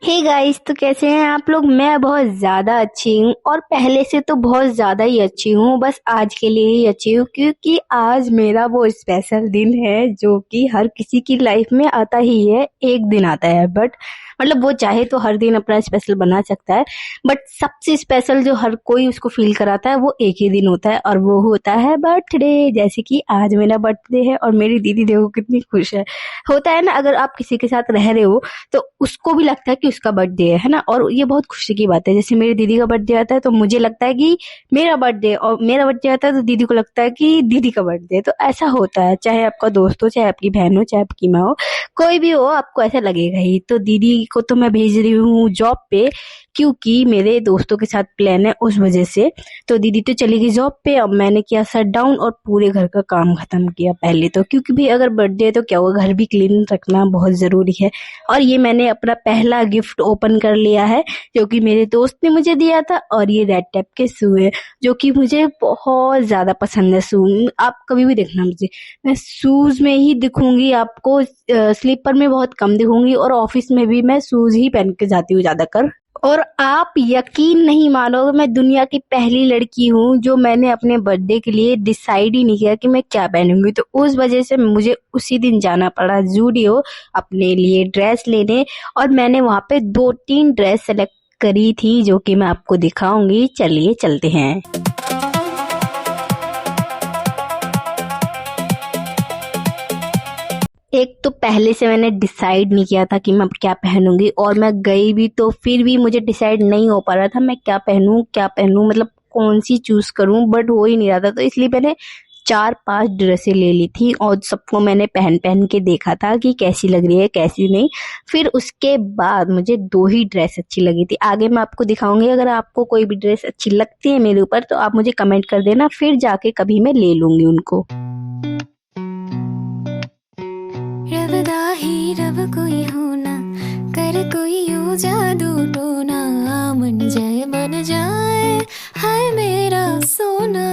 Hey guys, तो कैसे हैं आप लोग। मैं बहुत ज़्यादा अच्छी हूँ और पहले से तो बहुत ज़्यादा ही अच्छी हूँ। बस आज के लिए ही अच्छी हूँ क्योंकि आज मेरा वो स्पेशल दिन है जो कि हर किसी की लाइफ में आता ही है। एक दिन आता है बट मतलब वो चाहे तो हर दिन अपना स्पेशल बना सकता है, बट सबसे स्पेशल जो हर कोई उसको फील कराता है वो एक ही दिन होता है और वो होता है बर्थडे। जैसे कि आज मेरा बर्थडे है और मेरी दीदी देखो कितनी खुश है। होता है ना, अगर आप किसी के साथ रह रहे हो तो उसको भी लगता है कि उसका बर्थडे है ना, और ये बहुत खुशी की बात है। जैसे मेरी दीदी का बर्थडे आता है तो मुझे लगता है कि मेरा बर्थडे, और मेरा बर्थडे आता है तो दीदी को लगता है कि दीदी का बर्थडे। तो ऐसा होता है, चाहे आपका दोस्त हो, चाहे आपकी बहन हो, चाहे आपकी माँ हो, कोई भी हो, आपको ऐसा लगेगा ही। तो दीदी को तो मैं भेज रही हूँ जॉब पे क्योंकि मेरे दोस्तों के साथ प्लान है, उस वजह से। तो दीदी तो चली गई जॉब पे, अब मैंने किया शट डाउन और पूरे घर का काम खत्म किया पहले तो, क्योंकि भी अगर बर्थडे है तो क्या हुआ, घर भी क्लीन रखना बहुत जरूरी है। और ये मैंने अपना पहला गिफ्ट ओपन कर लिया है जो कि मेरे दोस्त ने मुझे दिया था, और ये रेड टैप के शू है जो कि मुझे बहुत ज्यादा पसंद है। शू आप कभी भी देखना मुझे, मैं शूज में ही दिखूंगी आपको, स्लीपर में बहुत कम दिखूंगी, और ऑफिस में भी मैं शूज ही पहन के जाती हूँ ज्यादातर। और आप यकीन नहीं मानोगे, मैं दुनिया की पहली लड़की हूँ जो मैंने अपने बर्थडे के लिए डिसाइड ही नहीं किया कि मैं क्या पहनूंगी। तो उस वजह से मुझे उसी दिन जाना पड़ा जूडियो अपने लिए ड्रेस लेने, और मैंने वहां पे 2-3 ड्रेस सेलेक्ट करी थी जो कि मैं आपको दिखाऊंगी। चलिए चलते हैं। एक तो पहले से मैंने डिसाइड नहीं किया था कि मैं क्या पहनूंगी, और मैं गई भी तो फिर भी मुझे डिसाइड नहीं हो पा रहा था मैं क्या पहनूं, मतलब कौन सी चूज करूं, बट हो ही नहीं रहा था। तो इसलिए मैंने 4-5 ड्रेसें ले ली थी और सबको मैंने पहन पहन के देखा था कि कैसी लग रही है कैसी नहीं। फिर उसके बाद मुझे 2 ही ड्रेस अच्छी लगी थी, आगे मैं आपको दिखाऊंगी। अगर आपको कोई भी ड्रेस अच्छी लगती है मेरे ऊपर तो आप मुझे कमेंट कर देना, फिर जाके कभी मैं ले लूंगी उनको। रबदा ही रब कोई होना, कर कोई यूं जादू टोना, मन जाए हाय मेरा सोना।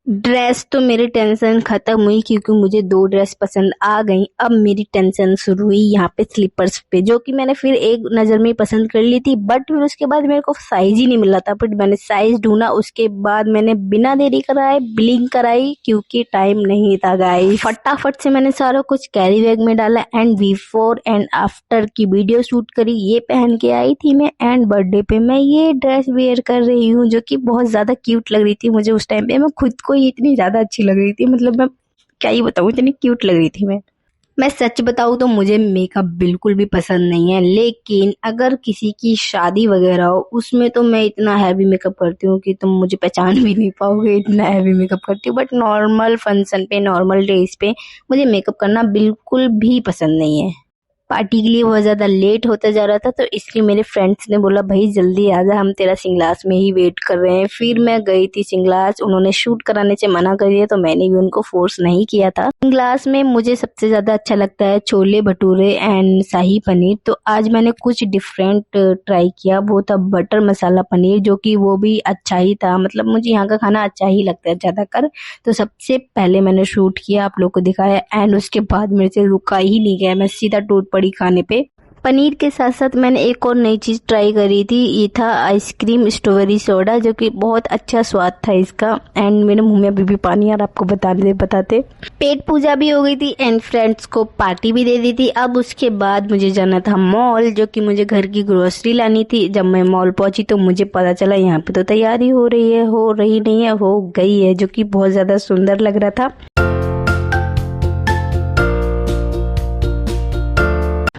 ड्रेस तो मेरी टेंशन खत्म हुई क्योंकि मुझे 2 ड्रेस पसंद आ गई। अब मेरी टेंशन शुरू हुई यहाँ पे स्लीपर्स पे, जो कि मैंने फिर एक नजर में पसंद कर ली थी, बट फिर उसके बाद मेरे को साइज ही नहीं मिला था। बट मैंने साइज ढूंढा, उसके बाद मैंने बिना देरी कराए बिलिंग कराई क्योंकि टाइम नहीं था गाइस। फटाफट से मैंने सारा कुछ कैरी बैग में डाला एंड बिफोर एंड आफ्टर की वीडियो शूट करी। ये पहन के आई थी मैं, एंड बर्थडे पे मैं ये ड्रेस वेयर कर रही हूँ जो कि बहुत ज्यादा क्यूट लग रही थी मुझे उस टाइम पे। मैं खुद को ही इतनी ज्यादा अच्छी लग रही थी, मतलब मैं क्या ही बताऊं, इतनी क्यूट लग रही थी मैं सच बताऊं तो मुझे मेकअप बिल्कुल भी पसंद नहीं है, लेकिन अगर किसी की शादी वगैरह हो उसमें तो मैं इतना हैवी मेकअप करती हूँ कि तुम मुझे पहचान भी नहीं पाओगे, इतना हैवी मेकअप करती हूँ। बट नॉर्मल फंक्शन पे, नॉर्मल डेज पे मुझे मेकअप करना बिल्कुल भी पसंद नहीं है। पार्टी के लिए बहुत ज्यादा लेट होता जा रहा था, तो इसलिए मेरे फ्रेंड्स ने बोला भाई जल्दी आ जा, हम तेरा सिंगलास में ही वेट कर रहे हैं। फिर मैं गई थी सिंगलास, उन्होंने शूट कराने से मना कर दिया तो मैंने भी उनको फोर्स नहीं किया था। सिंगलास में मुझे सबसे ज्यादा अच्छा लगता है छोले भटूरे एंड शाही पनीर। तो आज मैंने कुछ डिफरेंट ट्राई किया, वो था बटर मसाला पनीर, जो कि वो भी अच्छा ही था। मतलब मुझे यहाँ का खाना अच्छा ही लगता है ज्यादातर। तो सबसे पहले मैंने शूट किया, आप लोग को दिखाया, एंड उसके बाद मेरे से रुका ही नहीं गया, मैं सीधा टूट पड़ी खाने पे। पनीर के साथ साथ मैंने एक और नई चीज ट्राई करी थी, ये था आइसक्रीम स्ट्रॉबेरी सोडा, जो कि बहुत अच्छा स्वाद था इसका। एंड मेरे मुंह में अभी भी पानी आ रहा आपको बताते। पेट पूजा भी हो गई थी एंड फ्रेंड्स को पार्टी भी दे दी थी। अब उसके बाद मुझे जाना था मॉल, जो कि मुझे घर की ग्रोसरी लानी थी। जब मैं मॉल पहुंची तो मुझे पता चला यहाँ पे तो तैयारी हो रही नहीं है, हो गई है, जो कि बहुत ज्यादा सुंदर लग रहा था।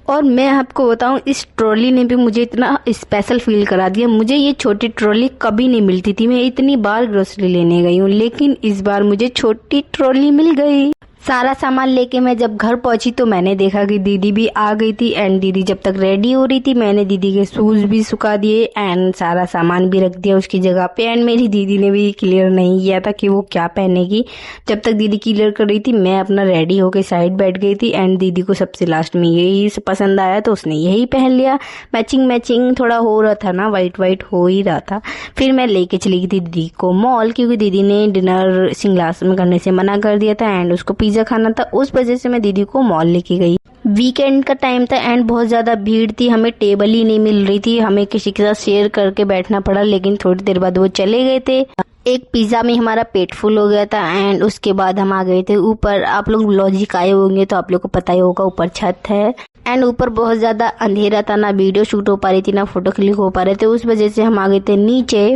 और मैं आपको बताऊं, इस ट्रॉली ने भी मुझे इतना स्पेशल फील करा दिया। मुझे ये छोटी ट्रॉली कभी नहीं मिलती थी, मैं इतनी बार ग्रोसरी लेने गई हूँ, लेकिन इस बार मुझे छोटी ट्रॉली मिल गई। सारा सामान लेके मैं जब घर पहुंची तो मैंने देखा कि दीदी भी आ गई थी, एंड दीदी जब तक रेडी हो रही थी मैंने दीदी के शूज भी सुखा दिए एंड सारा सामान भी रख दिया उसकी जगह पे। एंड मेरी दीदी ने भी क्लियर नहीं किया था कि वो क्या पहनेगी। जब तक दीदी क्लियर कर रही थी मैं अपना रेडी होके साइड बैठ गई थी, एंड दीदी को सबसे लास्ट में यही पसंद आया तो उसने यही पहन लिया। मैचिंग थोड़ा हो रहा था ना, वाइट हो ही रहा था। फिर मैं लेके चली गई थी दीदी को मॉल, क्योंकि दीदी ने डिनर सिंगलास में करने से मना कर दिया था एंड उसको पिज्जा खाना था, उस वजह से मैं दीदी को मॉल लेके गई। वीकेंड का टाइम था एंड बहुत ज्यादा भीड़ थी, हमें टेबल ही नहीं मिल रही थी, हमें किसी के साथ शेयर करके बैठना पड़ा, लेकिन थोड़ी देर बाद वो चले गए थे। एक पिज्जा में हमारा पेट फुल हो गया था एंड उसके बाद हम आ गए थे ऊपर। आप लोग लॉजिक आए होंगे तो आप लोग को पता ही होगा, ऊपर छत है एंड ऊपर बहुत ज्यादा अंधेरा था, ना वीडियो शूट हो पा रही थी ना फोटो क्लिक हो पा रहे थे, उस वजह से हम आ गए थे नीचे।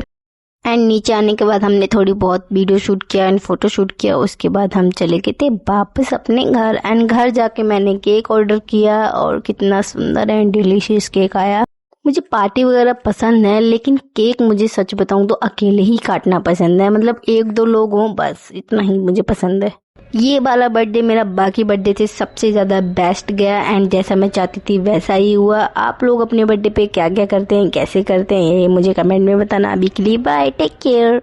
एंड नीचे आने के बाद हमने थोड़ी बहुत वीडियो शूट किया एंड फोटो शूट किया। उसके बाद हम चले गए थे वापस अपने घर एंड घर जाके मैंने केक ऑर्डर किया और कितना सुंदर एंड डिलीशियस केक आया। मुझे पार्टी वगैरह पसंद है, लेकिन केक मुझे सच बताऊं तो अकेले ही काटना पसंद है, मतलब 1-2 लोग हों बस, इतना ही मुझे पसंद है। ये वाला बर्थडे मेरा बाकी बर्थडे से सबसे ज्यादा बेस्ट गया एंड जैसा मैं चाहती थी वैसा ही हुआ। आप लोग अपने बर्थडे पे क्या क्या करते हैं, कैसे करते हैं, ये मुझे कमेंट में बताना। अभी के लिए बाय, टेक केयर।